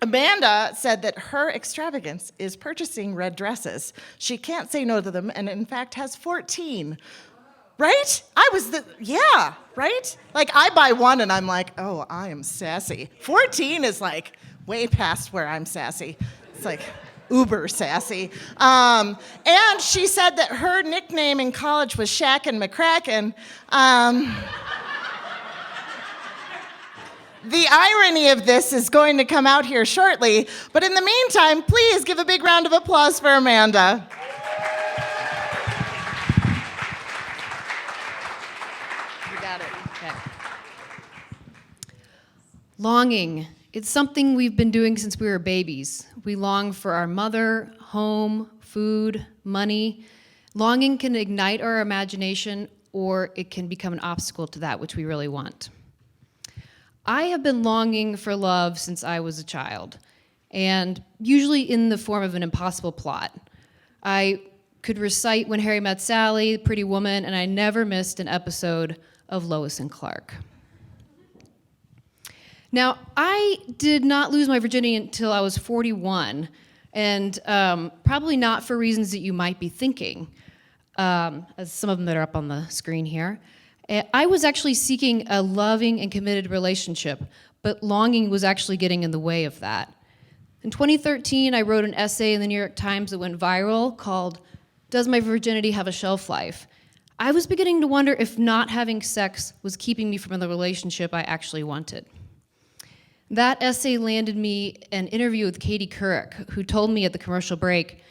Amanda said that her extravagance is purchasing red dresses. She can't say no to them, and in fact has 14. Right? Yeah, right? Like, I buy one and I'm like, oh, I am sassy. 14 is like way past where I'm sassy. It's like uber sassy. And she said that her nickname in college was Shaq and McCracken. The irony of this is going to come out here shortly, but in the meantime, please give a big round of applause for Amanda. Longing. It's something we've been doing since we were babies. We long for our mother, home, food, money. Longing can ignite our imagination, or it can become an obstacle to that which we really want. I have been longing for love since I was a child, and usually in the form of an impossible plot. I could recite When Harry Met Sally, Pretty Woman, and I never missed an episode of Lois and Clark. Now, I did not lose my virginity until I was 41, and probably not for reasons that you might be thinking, as some of them that are up on the screen here. I was actually seeking a loving and committed relationship, but longing was actually getting in the way of that. In 2013, I wrote an essay in the New York Times that went viral called, "Does My Virginity Have a Shelf Life?" I was beginning to wonder if not having sex was keeping me from the relationship I actually wanted. That essay landed me an interview with Couric, who told me at the commercial break,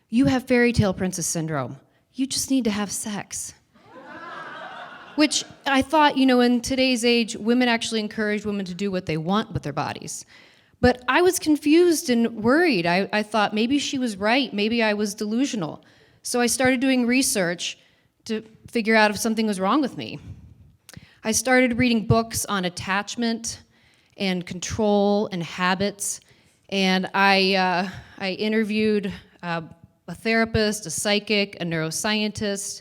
"You have fairy tale princess syndrome. You just need to have sex." Which I thought, in today's age, women actually encourage women to do what they want with their bodies. But I was confused and worried. I thought maybe she was right, maybe I was delusional. So I started doing research to figure out if something was wrong with me. I started reading books on attachment and control and habits, and I interviewed a therapist, a psychic, a neuroscientist,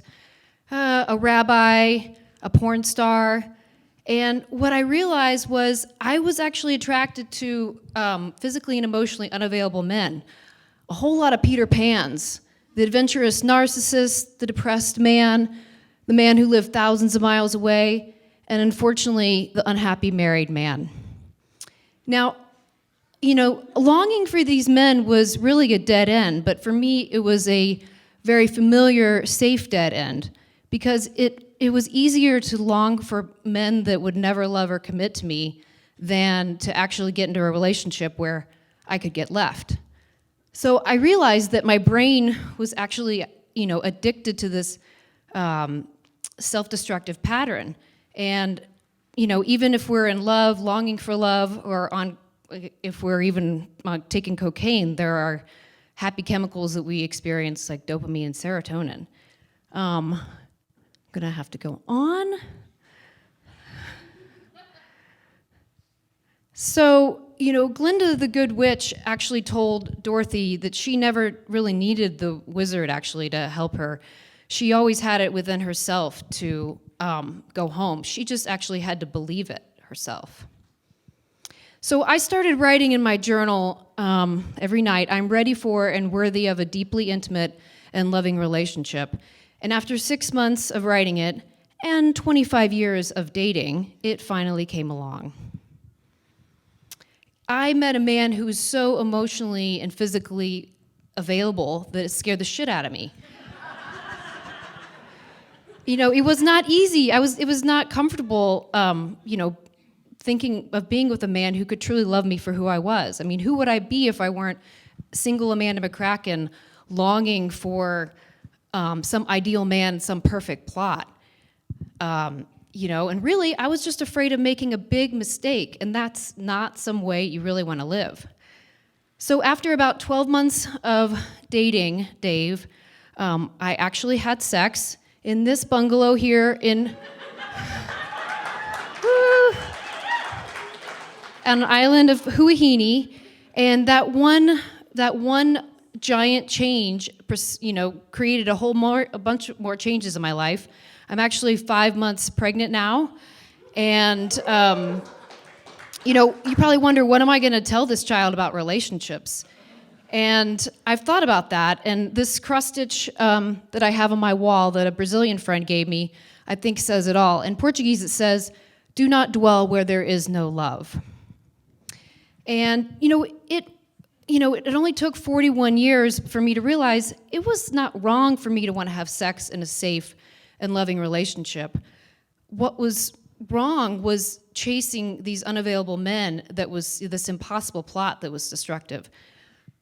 a rabbi, a porn star, and what I realized was I was actually attracted to physically and emotionally unavailable men. A whole lot of Peter Pans, the adventurous narcissist, the depressed man, the man who lived thousands of miles away, and unfortunately, the unhappy married man. Now, longing for these men was really a dead end, but for me, it was a very familiar, safe dead end, because it was easier to long for men that would never love or commit to me than to actually get into a relationship where I could get left. So I realized that my brain was actually, addicted to this self-destructive pattern. And even if we're in love, longing for love, or if we're even taking cocaine, there are happy chemicals that we experience, like dopamine and serotonin. I'm gonna have to go on. So, Glinda the Good Witch actually told Dorothy that she never really needed the wizard actually to help her. She always had it within herself to go home. She just actually had to believe it herself. So I started writing in my journal every night, "I'm ready for and worthy of a deeply intimate and loving relationship." And after 6 months of writing it and 25 years of dating, it finally came along. I met a man who was so emotionally and physically available that it scared the shit out of me. It was not easy. It was not comfortable, thinking of being with a man who could truly love me for who I was. I mean, who would I be if I weren't single Amanda McCracken longing for some ideal man, some perfect plot? And really, I was just afraid of making a big mistake, and that's not some way you really want to live. So after about 12 months of dating Dave, I actually had sex in this bungalow here in an island of Huahine, and that one giant change, created a bunch more changes in my life. I'm actually 5 months pregnant now, and You probably wonder, what am I going to tell this child about relationships? And I've thought about that, and this cross stitch that I have on my wall that a Brazilian friend gave me, I think says it all. In Portuguese, it says, "Do not dwell where there is no love." And it only took 41 years for me to realize it was not wrong for me to want to have sex in a safe and loving relationship. What was wrong was chasing these unavailable men. That was this impossible plot that was destructive.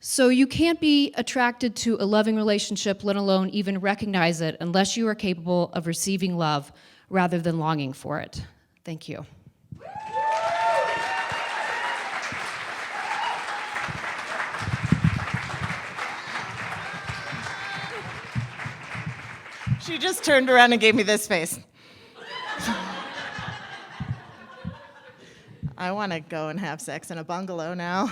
So you can't be attracted to a loving relationship, let alone even recognize it, unless you are capable of receiving love rather than longing for it. Thank you. She just turned around and gave me this face. I want to go and have sex in a bungalow now.